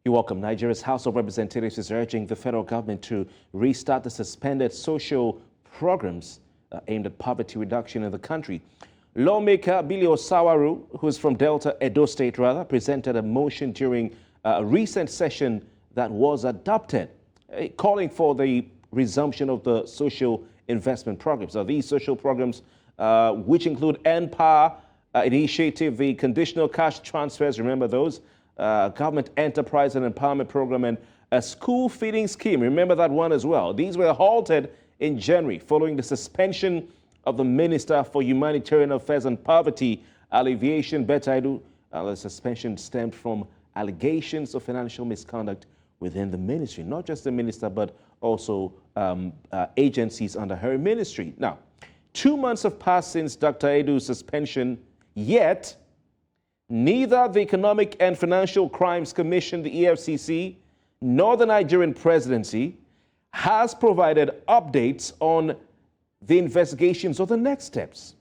You're welcome. Nigeria's House of Representatives is urging the federal government to restart the suspended social programs aimed at poverty reduction in the country. Lawmaker Billy Osawaru, who is from Delta, Edo State presented a motion during a recent session that was adopted, calling for the resumption of the social investment programs. Now, these social programs, which include NPower initiative, the conditional cash transfers, remember those, government enterprise and empowerment program, and a school feeding scheme, remember that one as well. These were halted in January following the suspension of the Minister for Humanitarian Affairs and Poverty, Alleviation, Betta Edu. The suspension stemmed from allegations of financial misconduct within the ministry, not just the minister, but also agencies under her ministry. Now, 2 months have passed since Dr. Edu's suspension, yet neither the Economic and Financial Crimes Commission, the EFCC, nor the Nigerian presidency has provided updates on the investigations or the next steps.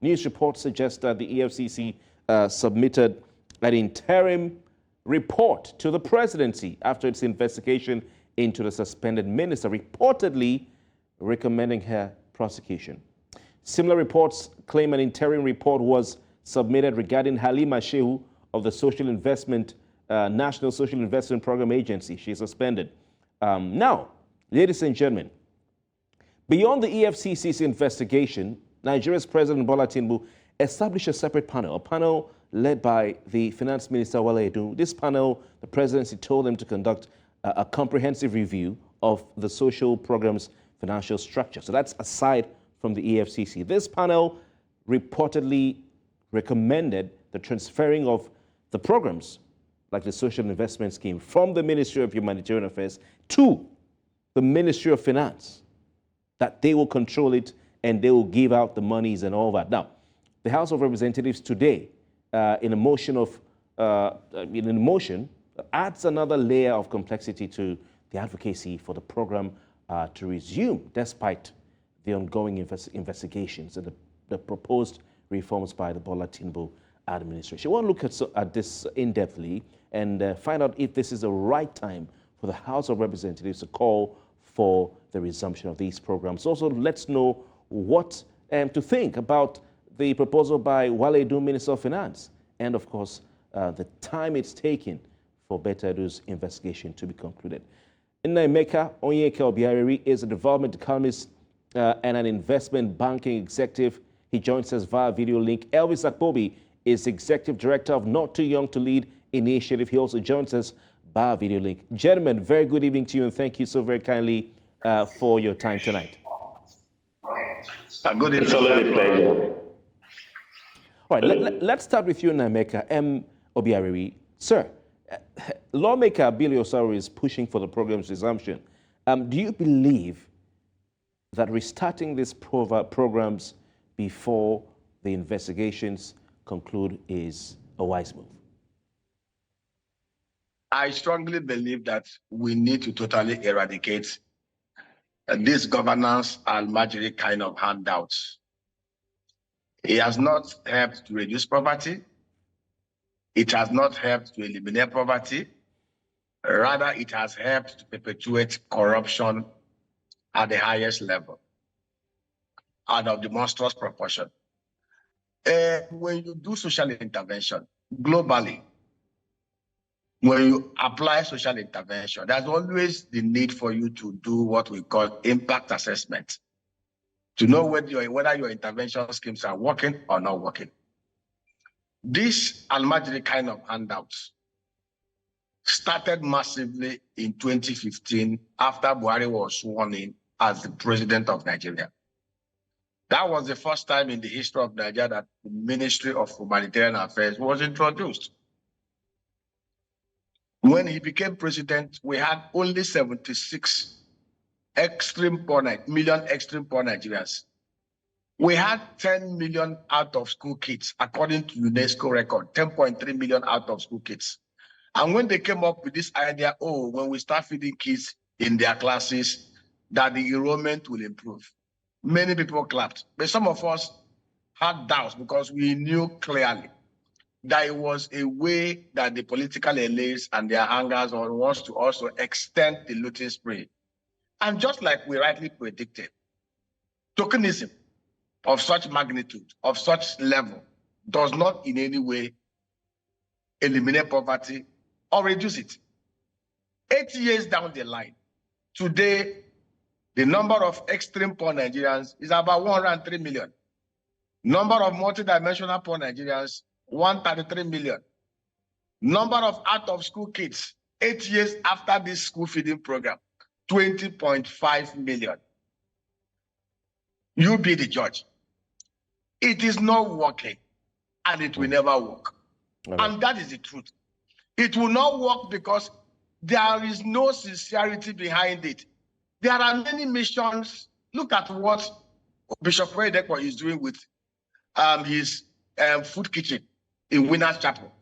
News reports suggest that the EFCC submitted an interim report to the presidency after its investigation into the suspended minister, reportedly recommending her prosecution. Similar reports claim an interim report was submitted regarding Halima Shehu of the Social Investment, National Social Investment Program Agency. She's suspended. Now, ladies and gentlemen, beyond the EFCC's investigation, Nigeria's President Bola Tinubu established a separate panel, a panel led by the Finance Minister Wale Edun. This panel, the presidency told them to conduct a comprehensive review of the social program's financial structure. So that's aside from the EFCC. This panel reportedly recommended the transferring of the programs, like the social investment scheme, from the Ministry of Humanitarian Affairs to the Ministry of Finance, that they will control it and they will give out the monies and all that. Now, the House of Representatives today, in a motion adds another layer of complexity to the advocacy for the program to resume, despite the ongoing investigations and the proposed reforms by the Bola Tinubu administration. I want to look at this in-depthly and find out if this is the right time for the House of Representatives to call for the resumption of these programs. Also, let's know what to think about the proposal by Wale Edun, Minister of Finance, and of course, the time it's taken for Betta Edu's investigation to be concluded. Nnaemeka Onyeka Obiareri is a development economist and an investment banking executive. He joins us via video link. Elvis Akpobi is Executive Director of Not Too Young to Lead Initiative. He also joins us via video link. Gentlemen, very good evening to you, and thank you so very kindly for your time tonight. Good evening. Pleasure. All right, let's start with you, Nnaemeka Obiareri. Sir, lawmaker Billy Osawaru is pushing for the program's resumption. Do you believe that restarting these programs before the investigations conclude is a wise move? I strongly believe that we need to totally eradicate this governance and Almajiri kind of handouts. It has not helped to reduce poverty. It has not helped to eliminate poverty. Rather, it has helped to perpetuate corruption at the highest level and of the monstrous proportion. When you do social intervention globally, when you apply social intervention, there's always the need for you to do what we call impact assessment, to know whether your intervention schemes are working or not working. This Almajiri kind of handouts started massively in 2015 after Buhari was sworn in as the president of Nigeria. That was the first time in the history of Nigeria that the Ministry of Humanitarian Affairs was introduced. When he became president, we had only 76 million extreme poor Nigerians. We had 10 million out of school kids, according to UNESCO record, 10.3 million out of school kids. And when they came up with this idea, when we start feeding kids in their classes, that the enrollment will improve, many people clapped. But some of us had doubts because we knew clearly that it was a way that the political elites and their hangers on wants to also extend the looting spree. And just like we rightly predicted, tokenism of such magnitude, of such level, does not in any way eliminate poverty or reduce it. 8 years down the line, today, the number of extreme poor Nigerians is about 103 million. Number of multidimensional poor Nigerians, 133 million. Number of out-of-school kids, 8 years after this school feeding program, 20.5 million. You be the judge. It is not working, and it will never work. Right. And that is the truth. It will not work because there is no sincerity behind it. There are many missions. Look at what Bishop Wale Edun is doing with his food kitchen in Winners Chapel.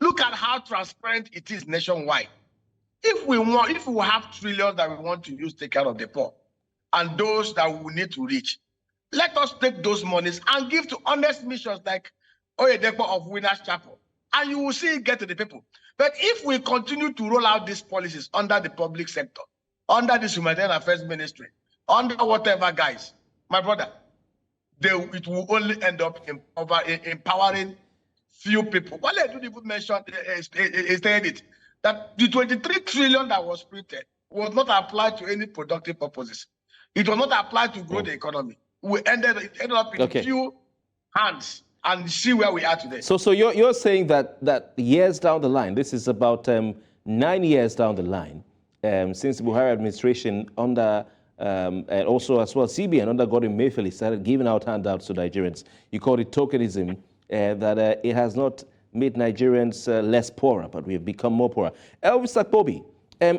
Look at how transparent it is nationwide. If we have trillions that we want to use to take care of the poor and those that we need to reach, let us take those monies and give to honest missions like Oyedepo of Winners Chapel, and you will see it get to the people. But if we continue to roll out these policies under the public sector, under this Humanitarian Affairs Ministry, under whatever guys, my brother, it will only end up empowering few people. Wale Edun even mentioned, stated it, that the 23 trillion that was printed was not applied to any productive purposes. It was not applied to grow the economy. It ended up in few hands, and see where we are today. So you're saying that years down the line, this is about 9 years down the line, since the Buhari administration under and also as well CBN under Gordon Mayfield started giving out handouts to Nigerians. You call it tokenism, that it has not made Nigerians less poorer, but we have become more poorer. Elvis Akpobi,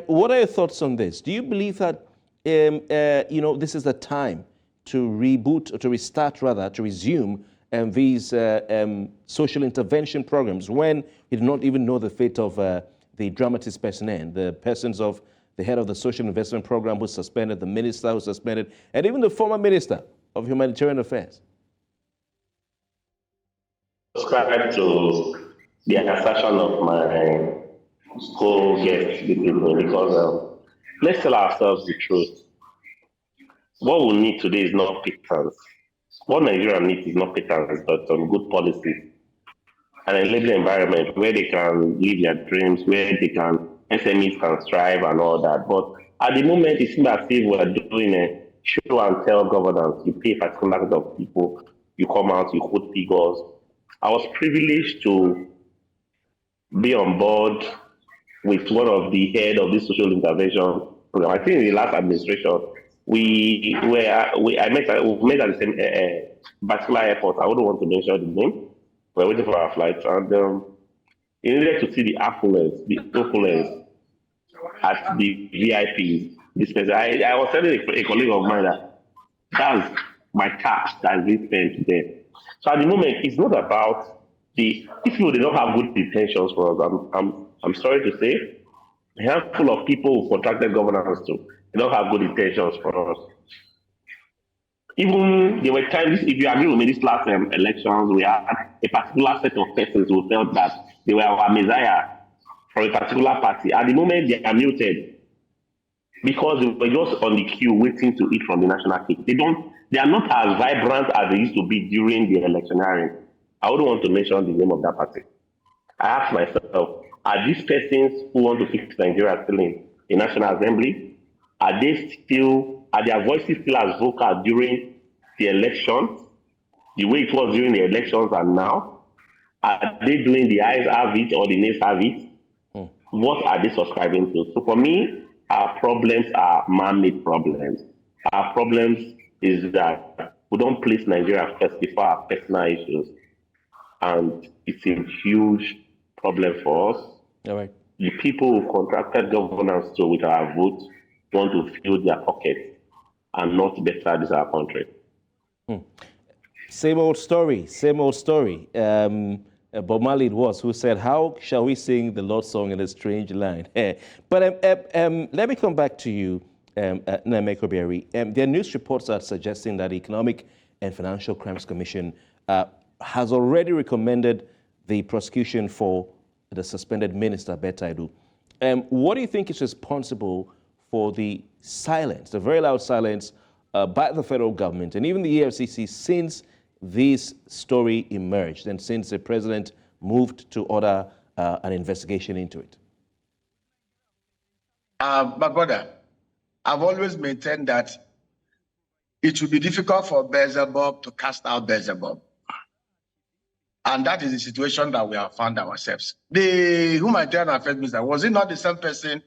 what are your thoughts on this? Do you believe that this is the time to reboot, or to restart rather, to resume these social intervention programs when we do not even know the fate of the dramatist personnel, the persons of the head of the social investment program who suspended, the minister who suspended, and even the former minister of humanitarian affairs? Subscribe to the assertion of my co-guest this evening, because let's tell ourselves the truth. What we need today is not pittance. What Nigeria needs is not pittance, but some good policies and a living environment where they can live their dreams, where SMEs can strive and all that. But at the moment, it seems as if we're doing a show and tell governance. You pay a particular number of people, you come out, you quote figures. I was privileged to be on board with one of the head of this social intervention program. I think in the last administration, we met at the same particular airport. I wouldn't want to mention the name. We're waiting for our flight, and you needed to see the affluence, the opulence at the VIPs. I was telling a colleague of mine that that's my cash that's been spent there. So at the moment, it's not about if people do not have good intentions for us. I'm sorry to say, a handful of people who contracted governance too, they don't have good intentions for us. Even there were times, if you agree with me, these last elections, we had a particular set of persons who felt that they were our messiah from a particular party. At the moment, they are muted because they were just on the queue waiting to eat from the national cake. They are not as vibrant as they used to be during the electioneering. I wouldn't want to mention the name of that party. I asked myself, are these persons who want to fix Nigeria still in the National Assembly? Are their voices still as vocal during the elections, the way it was during the elections and now? Are they doing the ayes have it or the nays have it? What are they subscribing to? So for me, our problems are man-made problems. Our problems is that we don't place Nigeria first before our personal issues. And it's a huge problem for us. All right. The people who contracted governance to with our votes want to fill their pockets and not better this our country. Same old story, same old story. Bob Marley it was who said, how shall we sing the Lord's song in a strange land? But let me come back to you, Nemeko Berry. There are news reports that are suggesting that the Economic and Financial Crimes Commission has already recommended the prosecution for the suspended minister, Betta Edu. What do you think is responsible for the silence, the very loud silence by the federal government and even the EFCC since this story emerged and since the president moved to order an investigation into it? My brother, I've always maintained that it will be difficult for Beelzebub to cast out Beelzebub. And that is the situation that we have found ourselves. The Humanitarian Affairs Minister, was it not the same person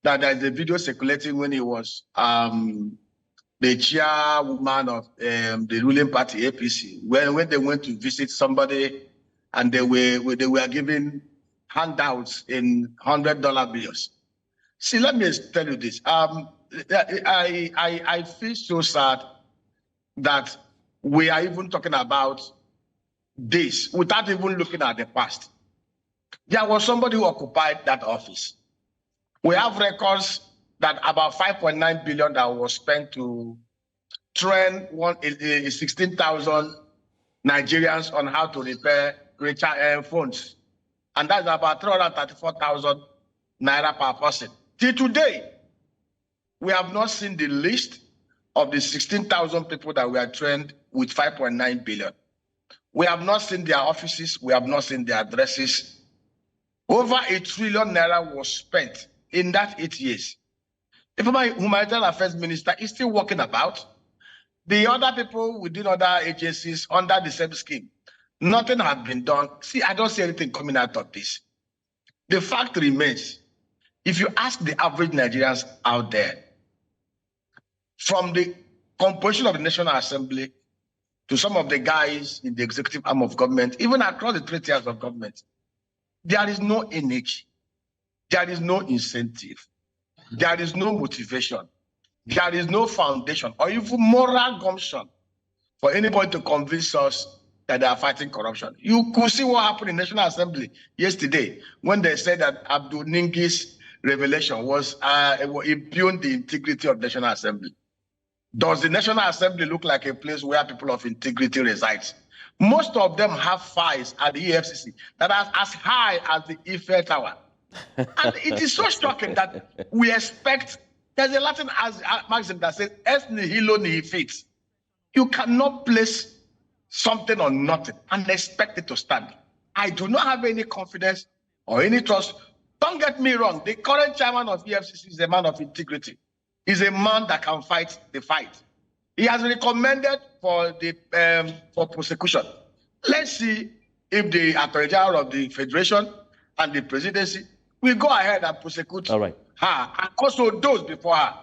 that there is a video circulating when he was the chairwoman of the ruling party, APC, when they went to visit somebody and they were giving handouts in $100 bills? See, let me tell you this. I feel so sad that we are even talking about this without even looking at the past. There was somebody who occupied that office. We have records that about 5.9 billion that was spent to train 16,000 Nigerians on how to repair phones. And that's about 334,000 naira per person. Till today, we have not seen the list of the 16,000 people that were trained with 5.9 billion. We have not seen their offices. We have not seen their addresses. Over 1 trillion naira was spent in that 8 years. The former Humanitarian Affairs Minister is still working about. The other people within other agencies under the same scheme, nothing has been done. See, I don't see anything coming out of this. The fact remains, if you ask the average Nigerians out there, from the composition of the National Assembly to some of the guys in the executive arm of government, even across the 3 tiers of government, there is no energy, there is no incentive, there is no motivation, there is no foundation or even moral gumption for anybody to convince us that they are fighting corruption. You could see what happened in the National Assembly yesterday when they said that Abdul Ningi's revelation was impugned the integrity of the National Assembly. Does the National Assembly look like a place where people of integrity reside? Most of them have files at the EFCC that are as high as the Eiffel Tower. And it is so shocking that we expect, there's a Latin maxim that says, "Es nihilo nihil fit." You cannot place something on nothing and expect it to stand. I do not have any confidence or any trust. Don't get me wrong, the current chairman of EFCC is a man of integrity. He's a man that can fight the fight. He has recommended for prosecution. Let's see if the Attorney General of the Federation and the presidency will go ahead and prosecute her and also those before her.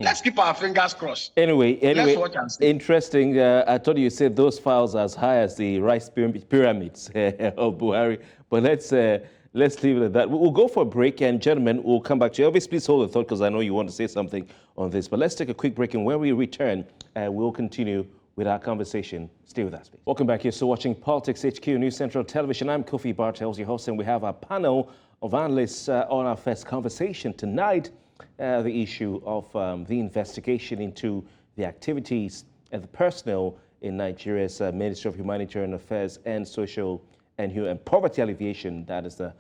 Let's keep our fingers crossed. Anyway, let's watch and see. Interesting. I thought you said those files are as high as the rice pyramids of Buhari, but let's leave it at that. We'll go for a break, and gentlemen, we'll come back to you. Elvis, please hold the thought because I know you want to say something on this. But let's take a quick break, and when we return, we'll continue with our conversation. Stay with us, please. Welcome back. You're still watching Politics HQ News Central Television. I'm Kofi Bartels, your host, and we have our panel of analysts on our first conversation tonight. The issue of the investigation into the activities and the personnel in Nigeria's Ministry of Humanitarian Affairs and Social and Poverty Alleviation. That is the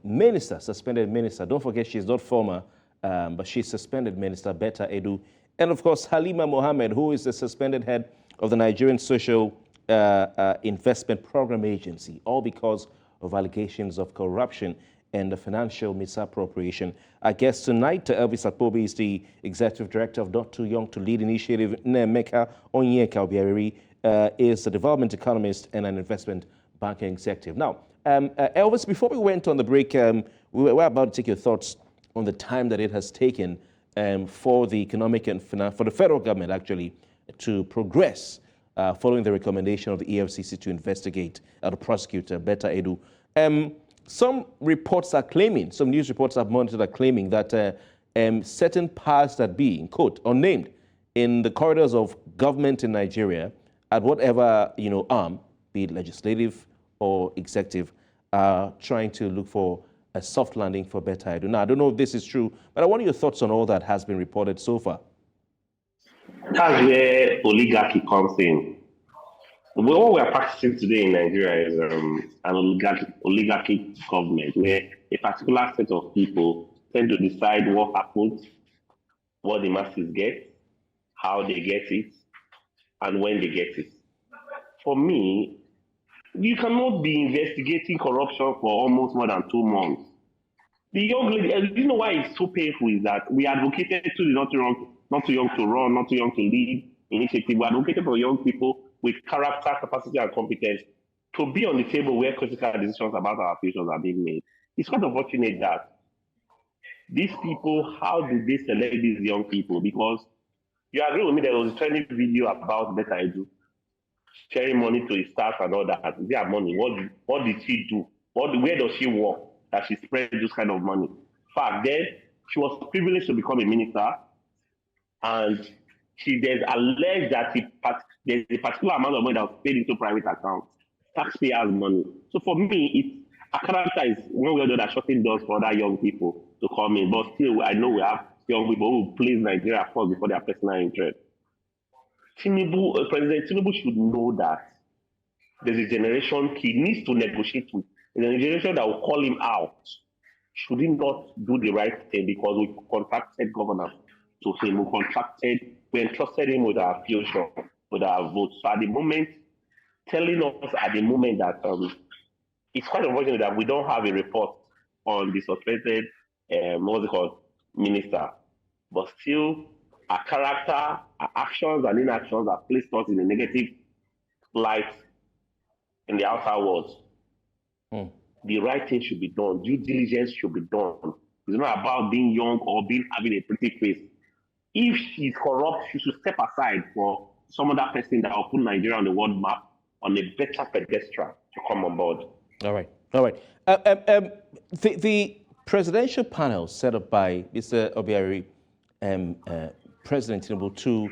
minister, suspended minister. Don't forget, she's not former, but she's suspended minister, Betta Edu. And of course, Halima Mohammed, who is the suspended head of the Nigerian Social Investment Program Agency, all because of allegations of corruption and the financial misappropriation. Our guest tonight, Elvis Akpobi, is the Executive Director of Not Too Young to Lead Initiative. Nemeka Onyeka Obiariri is a development economist and an investment banking executive. Now, Elvis, before we went on the break, we were about to take your thoughts on the time that it has taken for the economic and for the federal government, actually, to progress following the recommendation of the EFCC to investigate or to prosecute Betta Edu. Some reports are claiming, some news reports I've monitored are claiming that certain powers that be, in quote, unnamed, in the corridors of government in Nigeria, at whatever arm, be it legislative or executive, are trying to look for a soft landing for Betta Edu. Now, I don't know if this is true, but I want your thoughts on all that has been reported so far. That's where oligarchy comes in. What we are practicing today in Nigeria is an oligarchic government where a particular set of people tend to decide what happens, what the masses get, how they get it, and when they get it. For me, you cannot be investigating corruption for almost more than 2 months. The young lady, you know why it's so painful is that we advocated to the not too young to run, not too young to lead initiative. We advocated for young people with character, capacity, and competence to be on the table where critical decisions about our futures are being made. It's quite unfortunate that these people, how do they select these young people? Because you agree with me, there was a trending video about Betta Edu sharing money to his staff and all that. Their money. What did she do? Where does she work that she spread this kind of money? In fact, then she was privileged to become a minister, and there's alleged that there's a particular amount of money that was paid into private accounts, taxpayers' money. So for me, a character is one way or the other shutting doors for other young people to come in. But still, I know we have young people who place Nigeria first before their personal interest. President Tinubu should know that there's a generation he needs to negotiate with. There's a generation that will call him out. Should he not do the right thing? Because we contracted governance to him, we entrusted him with our future, with our votes. So at the moment, telling us at the moment that it's quite unfortunate that we don't have a report on the suspected, minister, but still, our character, our actions and inactions have placed us in a negative light in the outer world. The right thing should be done. Due diligence should be done. It's not about being young or having a pretty face. If she's corrupt, she should step aside for some other person that will put Nigeria on the world map on a better pedestrian to come on board. All right. The presidential panel set up by Mr. Obiari, President Tinubu, to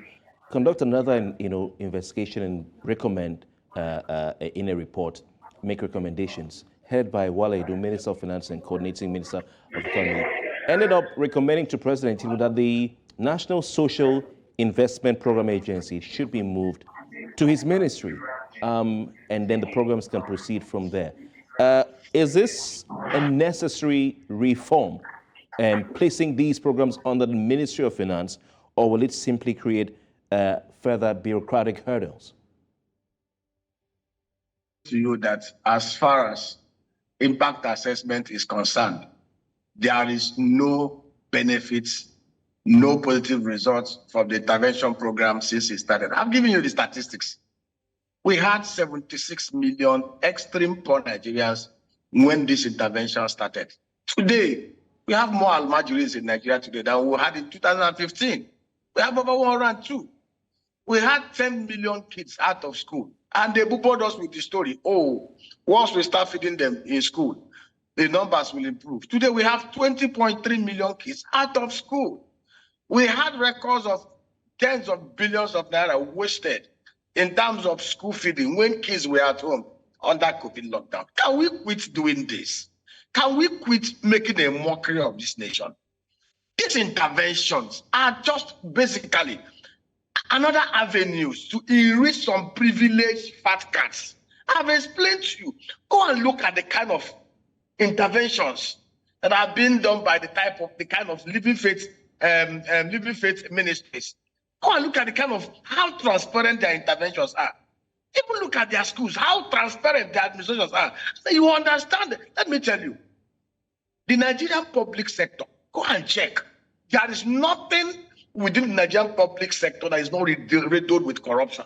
conduct another, investigation and recommend in a report, make recommendations, headed by Wale Edun, Minister of Finance and Coordinating Minister of Economy, ended up recommending to President Tinubu that the National Social Investment Program Agency should be moved to his ministry, and then the programs can proceed from there. Is this a necessary reform, placing these programs under the Ministry of Finance, or will it simply create further bureaucratic hurdles? To you that as far as impact assessment is concerned, there is no benefits, no positive results from the intervention program since it started. I've given you the statistics. We had 76 million extreme poor Nigerians when this intervention started. Today, we have more Almajiris in Nigeria today than we had in 2015. We have over 102. We had 10 million kids out of school. And they bombarded us with the story, once we start feeding them in school, the numbers will improve. Today, we have 20.3 million kids out of school. We had records of tens of billions of naira wasted in terms of school feeding when kids were at home under COVID lockdown. Can we quit doing this? Can we quit making a mockery of this nation? These interventions are just basically another avenues to enrich some privileged fat cats. I've explained to you. Go and look at the kind of interventions that are being done by the kind of living faith ministries. Go and look at the kind of how transparent their interventions are. Even look at their schools, how transparent their administrations are. So you understand. Let me tell you, the Nigerian public sector, go and check. There is nothing within the Nigerian public sector that is not riddled with corruption.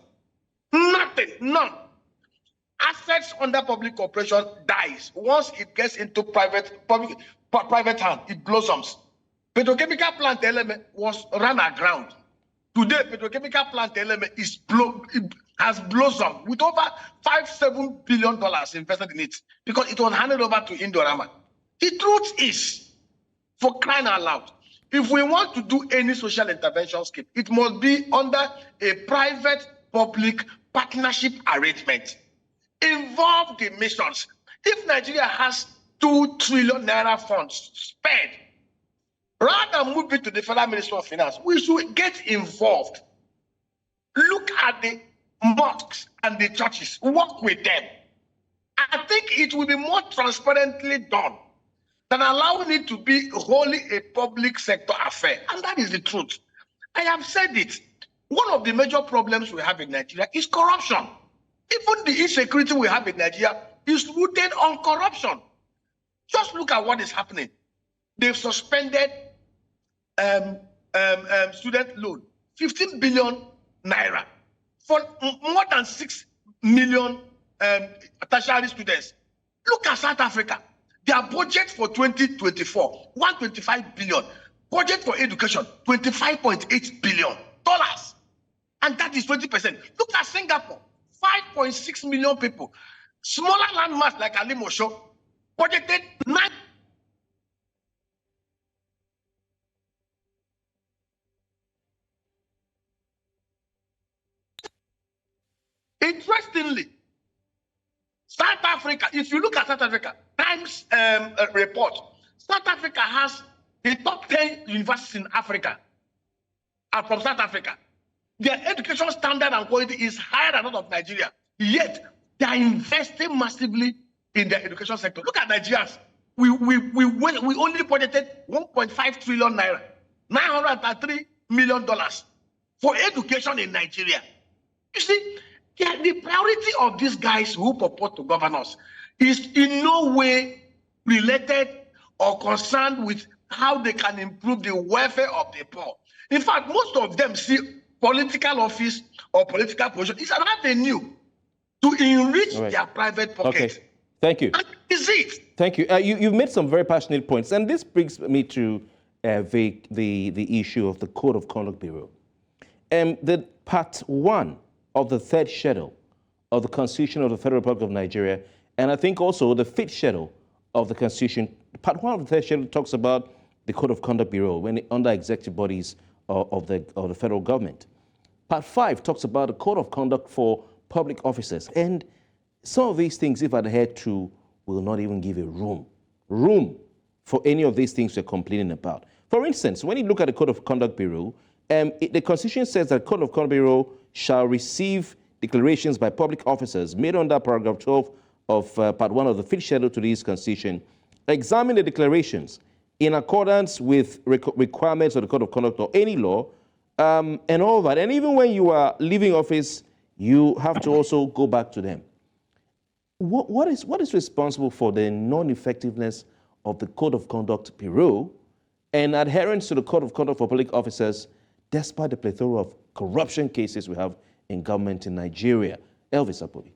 Nothing, none. Assets under public corporation dies. Once it gets into private hand, it blossoms. Petrochemical plant element was run aground. Today, petrochemical plant element has blossomed with over $5-7 billion invested in it because it was handed over to Indorama. The truth is, for crying out loud, if we want to do any social intervention scheme, it must be under a private-public partnership arrangement. Involve the missions. If Nigeria has 2 trillion naira funds spent, rather than move it to the Federal Ministry of Finance, we should get involved. Look at the mosques and the churches, work with them. I think it will be more transparently done than allowing it to be wholly a public sector affair. And that is the truth. I have said it. One of the major problems we have in Nigeria is corruption. Even the insecurity we have in Nigeria is rooted on corruption. Just look at what is happening. They've suspended student loan, 15 billion naira for more than 6 million tertiary students. Look at South Africa. Their budget for 2024, 125 billion. Budget for education, $25.8 billion. And that is 20%. Look at Singapore, 5.6 million people. Smaller landmass like Halima Shehu, budgeted 9. Interestingly, South Africa, if you look at South Africa, Times report, South Africa has the top 10 universities in Africa are from South Africa. Their education standard and quality is higher than that of Nigeria. Yet, they are investing massively in their education sector. Look at Nigerians. We only budgeted 1.5 trillion naira, $903 million for education in Nigeria. You see, the priority of these guys who purport to govern us is in no way related or concerned with how they can improve the welfare of the poor. In fact, most of them see political office or political position is an avenue to enrich their private pockets. Okay. Thank you. And is it? Thank you. You've made some very passionate points, and this brings me to the issue of the Code of Conduct Bureau. The part 1 of the 3rd schedule of the Constitution of the Federal Republic of Nigeria, and I think also the 5th schedule of the Constitution, part 1 of the 3rd schedule talks about the Code of Conduct Bureau when under executive bodies of the federal government. Part 5 talks about the Code of Conduct for public officers, and some of these things, if adhered to, will not even give a room for any of these things we're complaining about. For instance, when you look at the Code of Conduct Bureau, the Constitution says that Code of Conduct Bureau shall receive declarations by public officers made under paragraph 12 of part 1 of the 5th schedule to this Constitution, examine the declarations in accordance with requirements of the Code of Conduct or any law, and all that. And even when you are leaving office, you have to also go back to them. What is responsible for the non-effectiveness of the Code of Conduct Bureau and adherence to the Code of Conduct for public officers, despite the plethora of corruption cases we have in government in Nigeria? Elvis Apobi.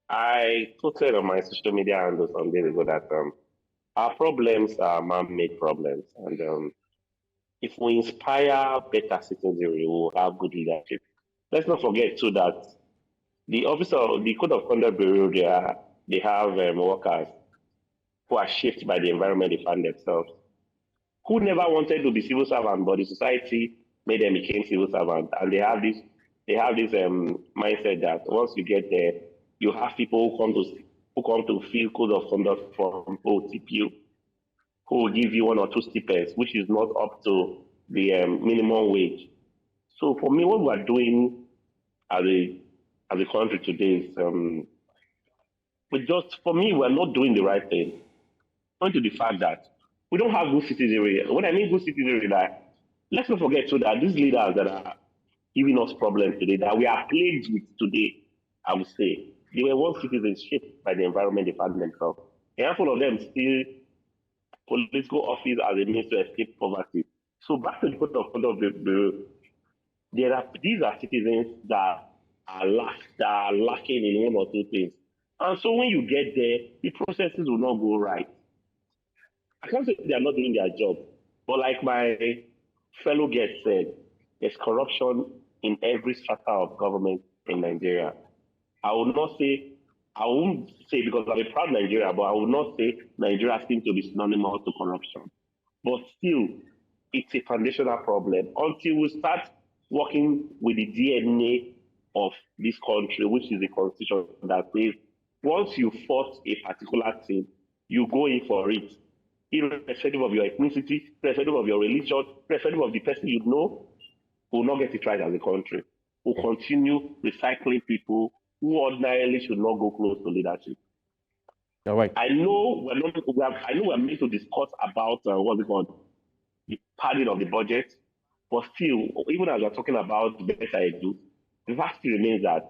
I posted on my social media handles some days ago that our problems are man-made problems. And if we inspire better citizenry, we will have good leadership. Let's not forget, too, that the Code of Conduct Bureau, they have workers who are shaped by the environment they find themselves, who never wanted to be civil servants, but the society made them become civil servants. And they have this mindset that once you get there, you have people who come to fill Code of Conduct from OTPU, who will give you 1 or 2 stipends, which is not up to the minimum wage. So for me, what we are doing as a country today is, for me, we're not doing the right thing. Point to the fact that we don't have good citizenry. When I mean good citizenry, that let's not forget too that these leaders that are giving us problems today, that we are plagued with today, I would say, they were once citizens shaped by the environment they found themselves. A handful of them still political office as a means to escape poverty. So back to the Code of Conduct Bureau, these are citizens that are lacking in 1 or 2 things. And so when you get there, the processes will not go right. I can't say they are not doing their job, but like my fellow guest said, there's corruption in every strata of government in Nigeria. I won't say because I'm a proud Nigerian, but I will not say Nigeria seems to be synonymous to corruption. But still, it's a foundational problem until we start working with the DNA of this country, which is the Constitution that says once you force a particular thing, you go in for it, irrespective of your ethnicity, irrespective of your religion, irrespective of the person you know, will not get it right as a country. will continue recycling people who ordinarily should not go close to leadership. All right. I know we're meant to discuss about what's it called, the padding of the budget, but still, even as we're talking about Betta Edu, the fact remains that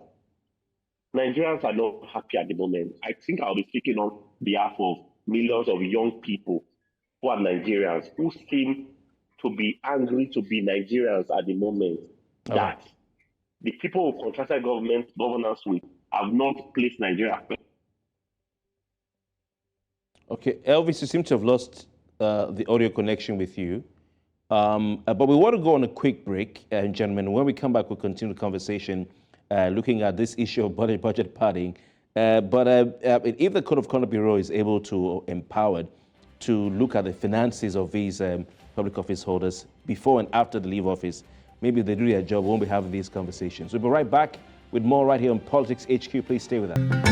Nigerians are not happy at the moment. I think I'll be speaking on behalf of millions of young people who are Nigerians, who seem to be angry to be Nigerians at the moment, that the people who contracted governance with have not placed Nigeria. Okay, Elvis, you seem to have lost the audio connection with you. But we want to go on a quick break, gentlemen. When we come back, we'll continue the conversation looking at this issue of budget padding. But if the Code of Conduct Bureau is able to empowered to look at the finances of these public office holders before and after they leave office, maybe they do their job, we won't be having these conversations. We'll be right back with more right here on Politics HQ. Please stay with us.